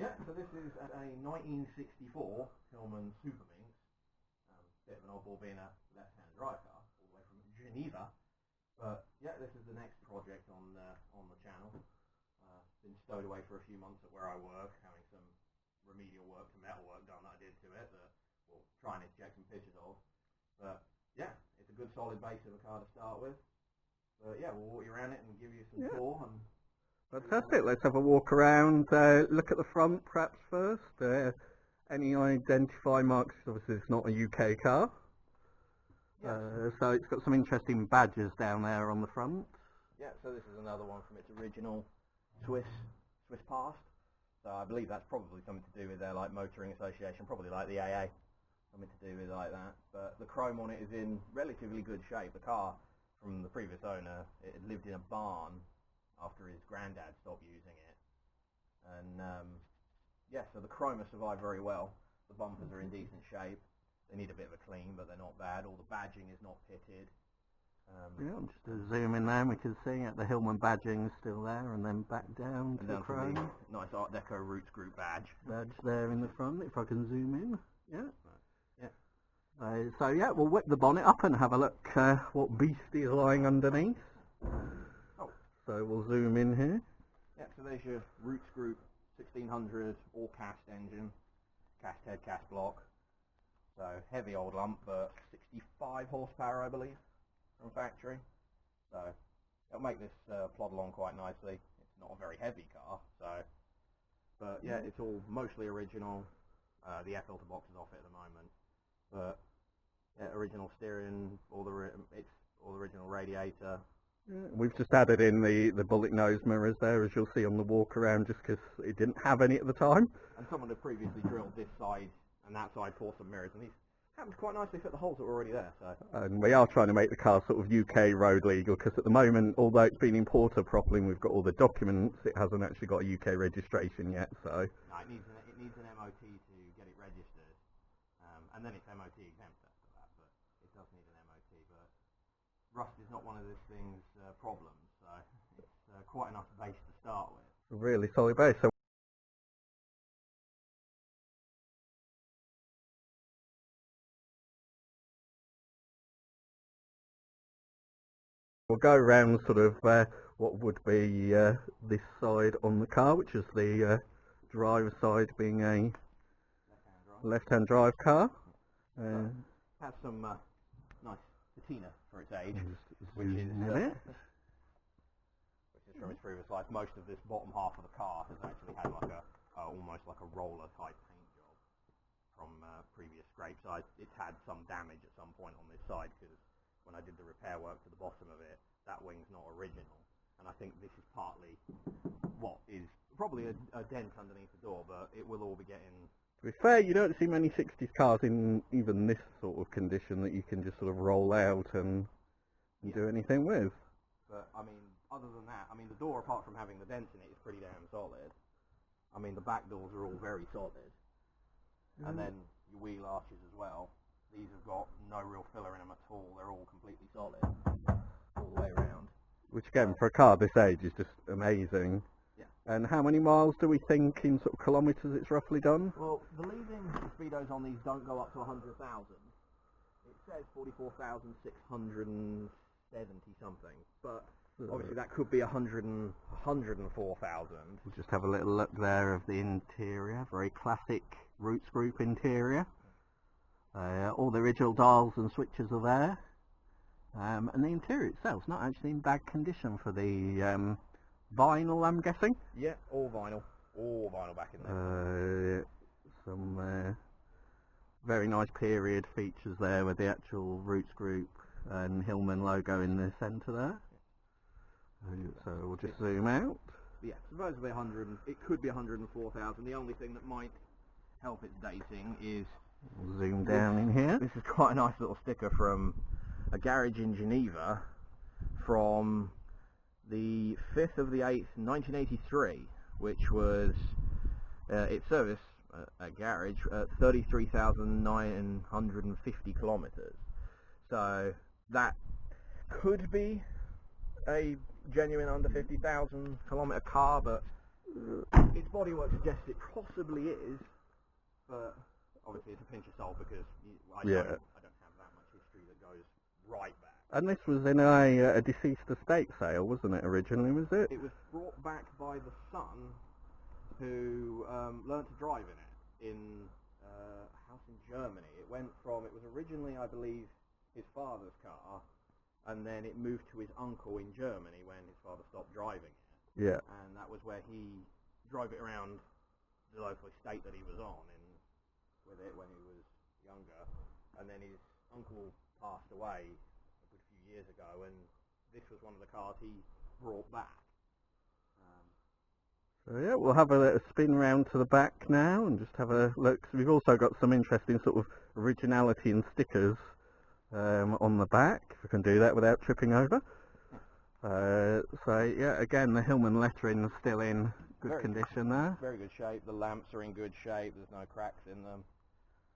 Yeah, so this is a 1964 Hillman Superman. Bit of an oddball being a left-hand drive car, all the way from Geneva. But yeah, this is the next project on the channel. Been stowed away for a few months at where I work, having some remedial work to metal work done that I did to it that we'll try and inject some pictures of. But yeah, it's a good solid base of a car to start with. But yeah, we'll walk you around it and give you some tour. And fantastic. Let's have a walk around. Look at the front perhaps first. Any identify marks? Obviously it's not a UK car. Yeah. So it's got some interesting badges down there on the front. Yeah, so this is another one from its original Swiss past. So I believe that's probably something to do with their like motoring association, probably like the AA, something to do with like that. But the chrome on it is in relatively good shape. The car from the previous owner, it had lived in a barn after his granddad stopped using it, and yeah, so the chrome has survived very well. The bumpers are in decent shape. They need a bit of a clean, but they're not bad. All the badging is not pitted. Yeah, just to zoom in there, we can see the Hillman badging is still there, and then back down to the chrome. Nice Art Deco Roots Group badge. Badge there in the front, if I can zoom in. Yeah. Yeah. So yeah, we'll whip the bonnet up and have a look what beast is lying underneath. Oh. So we'll zoom in here. Yeah, so there's your Roots Group 1600 all cast engine, cast head, cast block. So heavy old lump, but 65 horsepower I believe from factory. So it'll make this plod along quite nicely. It's not a very heavy car, so but yeah, it's all mostly original. The air filter box is off it at the moment, but yeah, original steering, it's all original radiator. Yeah, we've just added in the bullet nose mirrors there, as you'll see on the walk around, just because it didn't have any at the time. And someone had previously drilled this side and that side for some mirrors, and these happened to quite nicely fit the holes that were already there. So. And we are trying to make the car sort of UK road legal, because at the moment, although it's been imported properly and we've got all the documents, it hasn't actually got a UK registration yet. So no, it needs an MOT to get it registered, and then it's MOT exempt after that. But it does need an MOT. But rust is not one of this thing's problems, so it's quite enough base to start with. a really solid base. So we'll go around sort of what would be this side on the car, which is the driver's side, being a left-hand drive car. Has some nice patina for its age, which is from its previous life. Most of this bottom half of the car has actually had like a almost like a roller type paint job from previous scrapes. It's had some damage at some point on this side, because when I did the repair work to the bottom of it, that wing's not original, and I think this is partly what is probably a dent underneath the door, but it will all be getting... To be fair, you don't see many 60s cars in even this sort of condition that you can just sort of roll out and do anything with. But I mean, other than that, I mean, the door, apart from having the dents in it, is pretty damn solid. I mean, the back doors are all very solid, and then your wheel arches as well. These have got no real filler in them at all. They're all completely solid all the way around. Which again, for a car this age, is just amazing. Yeah. And how many miles do we think in sort of kilometres it's roughly done? Well, the leading speedos on these don't go up to 100,000. It says 44,670 something, but obviously that could be 104,000. We'll just have a little look there of the interior. Very classic Roots Group interior. All the original dials and switches are there. And the interior itself's not actually in bad condition for the vinyl, I'm guessing. Yeah, all vinyl back in there. Some very nice period features there with the actual Roots Group and Hillman logo in the centre there. So we'll just zoom out. Yeah, supposedly it could be 104,000. The only thing that might help its dating is... We'll zoom down in here. This is quite a nice little sticker from a garage in Geneva from the 5th of the 8th, 1983, which was its service a garage at 33,950 kilometres. So that could be a genuine under 50,000 kilometre car, but its bodywork suggests it possibly is, but obviously it's a pinch of salt because I don't have that much history that goes right back. And this was in a deceased estate sale, wasn't it, originally, was it? It was brought back by the son who learned to drive in it in a house in Germany. It was originally, I believe, his father's car, and then it moved to his uncle in Germany when his father stopped driving it. Yeah. And that was where he drove it around the local estate that he was on with it when he was younger. And then his uncle passed away a good few years ago, and this was one of the cars he brought back. So yeah, we'll have a spin round to the back now and just have a look. So we've also got some interesting sort of originality and stickers on the back, if we can do that without tripping over. So yeah, again, the Hillman lettering is still in good condition there. Very good shape. The lamps are in good shape. There's no cracks in them.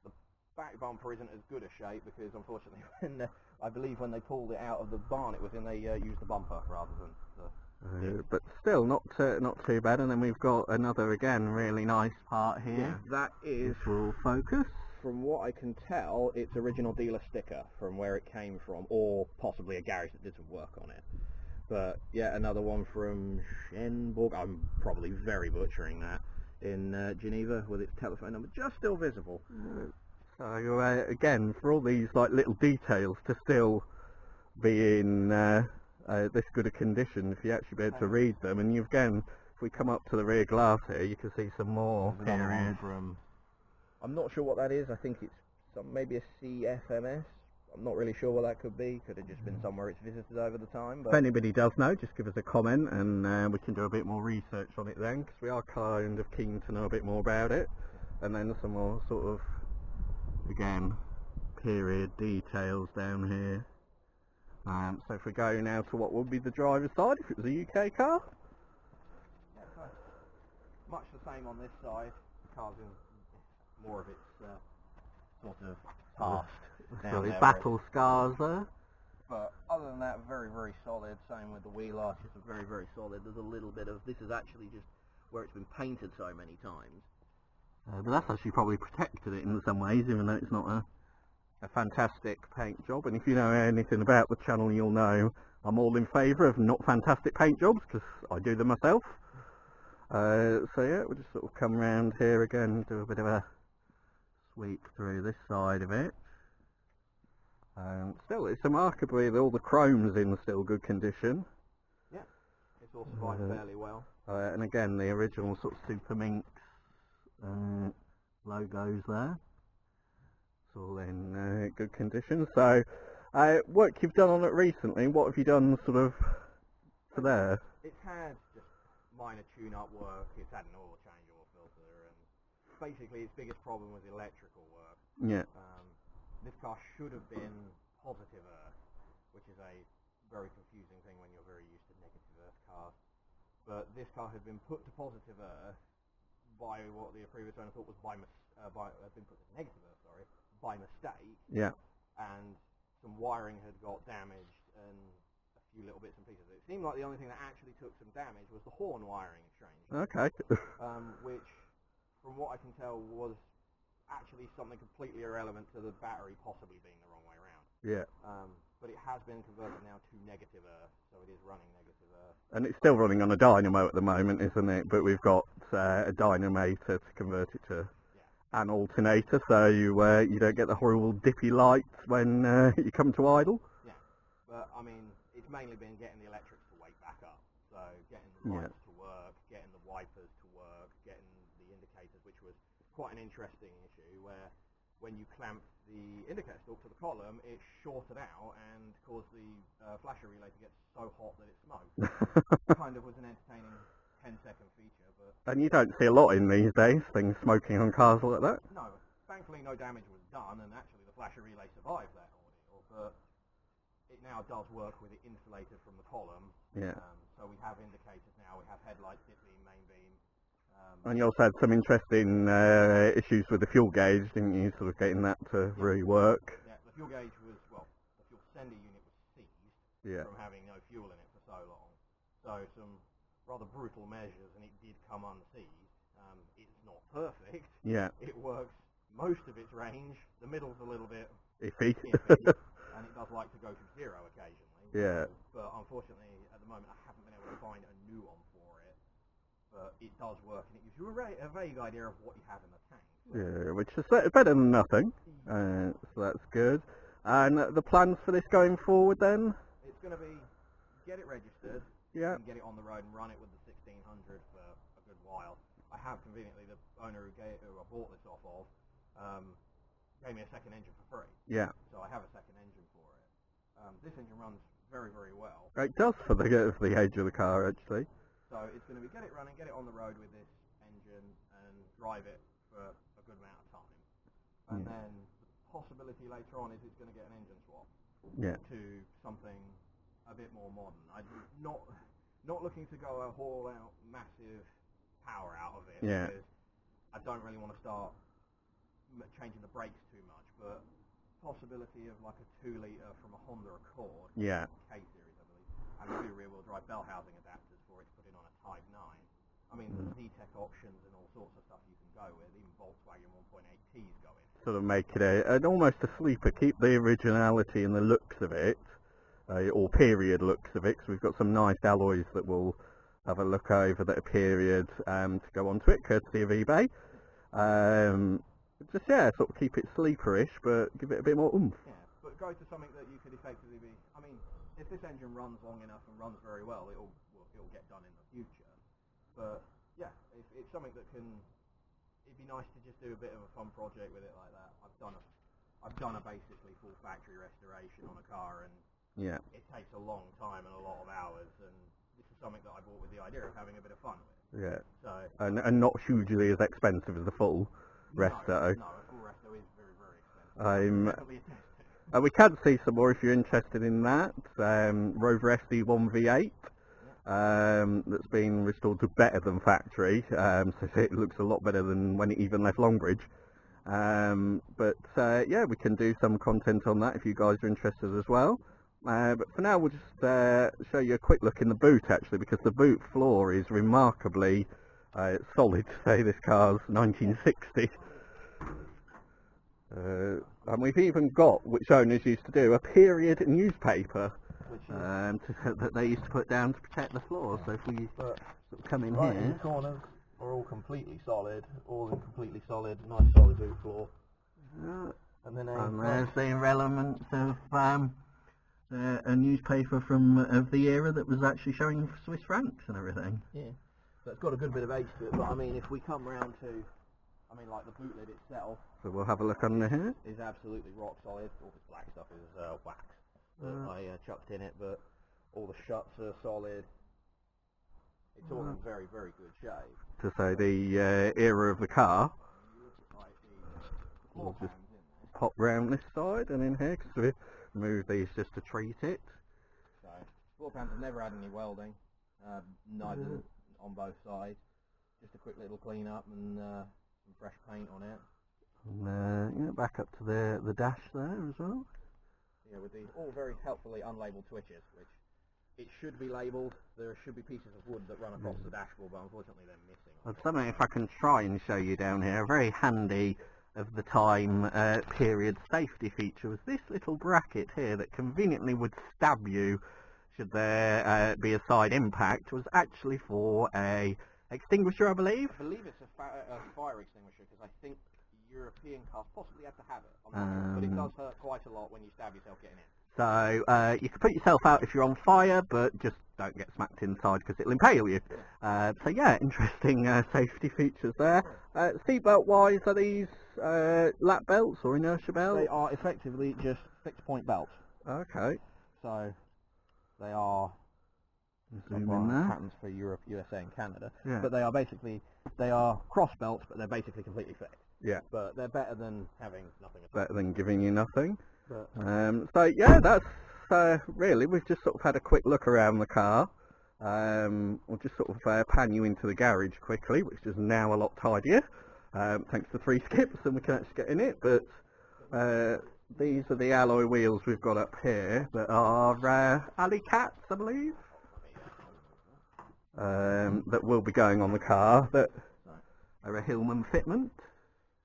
The back bumper isn't as good a shape because, unfortunately, I believe when they pulled it out of the barn, it was they used the bumper rather than the... But still not too bad. And then we've got another, again, really nice part here. Yeah, that is... This will focus. From what I can tell, it's original dealer sticker from where it came from, or possibly a garage that did some work on it. But yeah, another one from Schenborg. I'm probably very butchering that, in Geneva, with its telephone number just still visible. So again, for all these like little details to still be in this good a condition, if you actually be able to read them, and you've again, if we come up to the rear glass here, you can see some more periods. I'm not sure what that is. I think it's maybe a CFMS. I'm not really sure what that could be. Could have just been somewhere it's visited over the time. But if anybody does know, just give us a comment and we can do a bit more research on it then, because we are kind of keen to know a bit more about it. And then some more sort of, again, period details down here. So if we go now to what would be the driver's side, if it was a UK car. Yeah, so much the same on this side. The car's in more of its sort of past. So the battle scars there. But other than that, very, very solid. Same with the wheel arches are very, very solid. There's a little bit of... This is actually just where it's been painted so many times. But that's actually probably protected it in some ways, even though it's not a fantastic paint job. And if you know anything about the channel, you'll know I'm all in favour of not fantastic paint jobs, because I do them myself. So yeah, we'll just sort of come around here again, do a bit of a sweep through this side of it. Still, it's remarkably all the chrome's in still good condition. Yeah, it's all survived fairly well. And again, the original sort of Super Minx logos there. It's all in good condition. So, work you've done on it recently, what have you done sort of to there? It's had just minor tune-up work. It's had an oil change, oil filter, and basically its biggest problem was electrical work. Yeah. This car should have been positive earth, which is a very confusing thing when you're very used to negative earth cars. But this car had been put to positive earth by what the previous owner thought was been put to negative earth, by mistake. Yeah. And some wiring had got damaged and a few little bits and pieces. It seemed like the only thing that actually took some damage was the horn wiring, strangely. Okay. Which, from what I can tell, was actually something completely irrelevant to the battery possibly being the wrong way around. Yeah. But it has been converted now to negative earth, so it is running negative earth. And it's still running on a dynamo at the moment, isn't it? But we've got a dynamometer to convert it to an alternator, so you don't get the horrible dippy lights when you come to idle. Yeah, but I mean, it's mainly been getting the electrics to wake back up. So getting the lights to work, getting the wipers to work, getting the indicators, which was quite an interesting issue, where when you clamped the indicator stalk to the column, it shorted out and caused the flasher relay to get so hot that it smoked. Kind of was an entertaining 10-second feature, but... And you don't see a lot in these days, things smoking on cars like that? No, thankfully no damage was done, and actually the flasher relay survived that ordeal, but it now does work with it insulated from the column. Yeah. So we have indicators now, we have headlights, dip beam, main beam. And you also had some interesting issues with the fuel gauge, didn't you, sort of getting that to really work? Yeah, the fuel gauge was, well, the fuel sender unit was seized from having no fuel in it for so long. So some rather brutal measures, and it did come unseized. It's not perfect. Yeah. It works most of its range. The middle's a little bit Iffy. And it does like to go to zero occasionally. Yeah. But unfortunately, at the moment, I haven't been able to find a new one for it. But it does work, and it gives you a vague idea of what you have in the tank. Yeah, which is better than nothing. So that's good. And the plans for this going forward then? It's going to be get it registered, Yeah. and get it on the road and run it with the 1600 for a good while. I have conveniently, the owner who I bought this off of gave me a second engine for free. Yeah. So I have a second engine for it. This engine runs very, very well. It does for the age of the car, actually. So it's going to be get it running, get it on the road with this engine, and drive it for a good amount of time. And then the possibility later on is it's going to get an engine swap to something a bit more modern. I'm not looking to go a haul out massive power out of it because I don't really want to start changing the brakes too much, but possibility of like a 2 litre from a Honda Accord, K series I believe, and 2 rear wheel drive bell housing adapters for it to put in on a Type 9. I mean, there's VTEC options and all sorts of stuff you can go with, even Volkswagen 1.8Ts go in. Sort of make it almost a sleeper, keep the originality and the looks of it, or period looks of it, because we've got some nice alloys that we'll have a look over that are period to go onto it, courtesy of eBay. Just, sort of keep it sleeperish, but give it a bit more oomph. Yeah, but go to something that you could effectively be... I mean, if this engine runs long enough and runs very well, it'll get done in the future. But, yeah, if it's something that can... It'd be nice to just do a bit of a fun project with it like that. I've done a basically full factory restoration on a car, and it takes a long time and a lot of hours, and this is something that I bought with the idea of having a bit of fun with. Yeah. So, and not hugely as expensive as the full resto. No, a full resto is very, very expensive. We can see some more if you're interested in that. Rover SD1 V8 that's been restored to better than factory, so it looks a lot better than when it even left Longbridge. We can do some content on that if you guys are interested as well. But for now we'll just show you a quick look in the boot actually, because the boot floor is remarkably solid to say this car's 1960. And we've even got, which owners used to do, a period newspaper that they used to put down to protect the floor. So if we sort of come in here... The corners are all completely solid, nice solid boot floor. And then there's the elements of a newspaper of the era that was actually showing Swiss francs and everything. Yeah, so it's got a good bit of age to it, but I mean, if we come round to, like the boot lid itself... So we'll have a look under here. ...is absolutely rock solid. All this black stuff is wax that I chucked in it, but all the shuts are solid. It's all in very, very good shape. To say the era of the car. We'll just pop round this side and in here, because we move these just to treat it. So, floor pans have never had any welding, neither on both sides. Just a quick little clean up and some fresh paint on it. And back up to the dash there as well. Yeah, with these all very helpfully unlabelled switches, which it should be labelled. There should be pieces of wood that run across the dashboard, but unfortunately they're missing. Well, something if I can try and show you down here, a very handy of the time period safety feature was this little bracket here that conveniently would stab you should there be a side impact. Was actually for a extinguisher, I believe. I believe it's a fire extinguisher, because I think European cars possibly have to have it. I'm not sure, but it does hurt quite a lot when you stab yourself getting in. So you can put yourself out if you're on fire, but just don't get smacked inside because it'll impale you. So yeah, interesting safety features there. Seatbelt wise, are these lap belts or inertia belts? They are effectively just fixed point belts. Okay. So they are patterns for Europe, USA and Canada. Yeah. But they are cross belts, but they're basically completely fixed. Yeah. But they're better than having nothing at all. Better than giving you nothing. But, so yeah, that's really, we've just sort of had a quick look around the car. We'll just sort of pan you into the garage quickly, which is now a lot tidier, thanks to 3 skips, and we can actually get in it. But these are the alloy wheels we've got up here that are Alley Cats, I believe. that will be going on the car that are a Hillman fitment.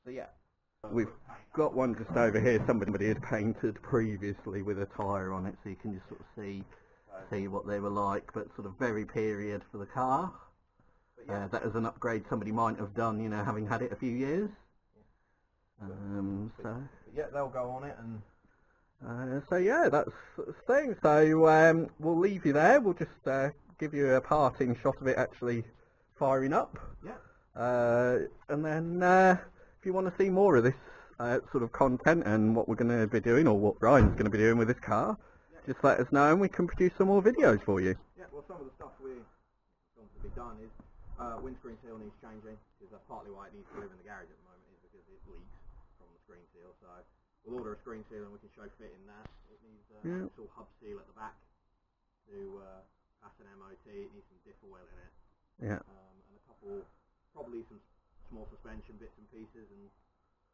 So yeah, We've got one just over here. Somebody had painted previously with a tyre on it, so you can just sort of see what they were like, but sort of very period for the car. That is an upgrade somebody might have done, you know, having had it a few years. Yeah, they'll go on it, and so yeah, that's the thing. So we'll leave you there. We'll just give you a parting shot of it actually firing up. yeah. And then if you want to see more of this sort of content and what we're going to be doing, or what Ryan's going to be doing with this car, just let us know and we can produce some more videos for you. Yeah, well, some of the stuff we want to be done is windscreen seal needs changing, because that's partly why it needs to live in the garage at the moment, is because it leaks from the screen seal. So we'll order a screen seal and we can show fit in that. It needs an actual hub seal at the back to pass an MOT. It needs some diff oil in it. Yeah. And a couple, probably some small suspension bits and pieces, and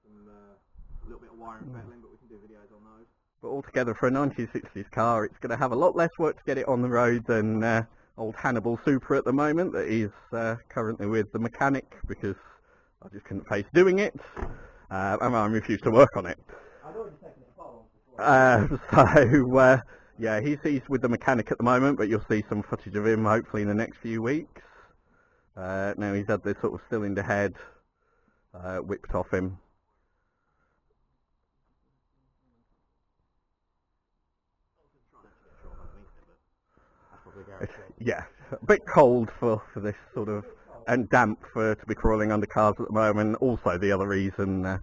some a little bit of wire and fettling, but we can do videos on those. But altogether, for a 1960s car, it's going to have a lot less work to get it on the road than old Hannibal Super at the moment, that is currently with the mechanic, because I just couldn't face doing it, and I refused to work on it. I'd already taken it apart So yeah, he's with the mechanic at the moment, but you'll see some footage of him hopefully in the next few weeks. Now he's had this sort of cylinder head whipped off him. Yeah, a bit cold for this sort of, and damp to be crawling under cars at the moment. Also the other reason I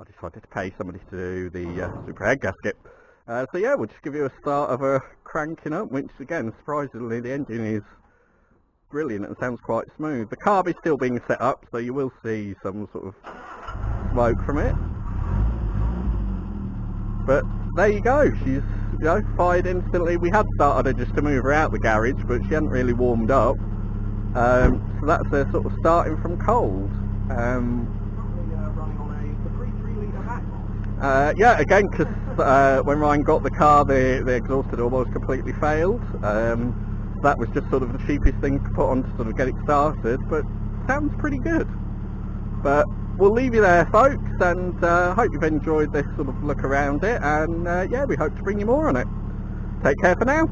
decided to pay somebody to do the super head gasket. So yeah, we'll just give you a start of a cranking up, which again, surprisingly, the engine is brilliant and sounds quite smooth. The carb is still being set up, so you will see some sort of smoke from it. But there you go, she's, you know, fired instantly. We had started her just to move her out the garage, but she hadn't really warmed up. So that's her sort of starting from cold. running on a 3 litre back. Yeah, again, because when Ryan got the car, the exhaust had almost completely failed. That was just sort of the cheapest thing to put on to sort of get it started, but sounds pretty good. But we'll leave you there, folks, and hope you've enjoyed this sort of look around it, and yeah, we hope to bring you more on it. Take care for now.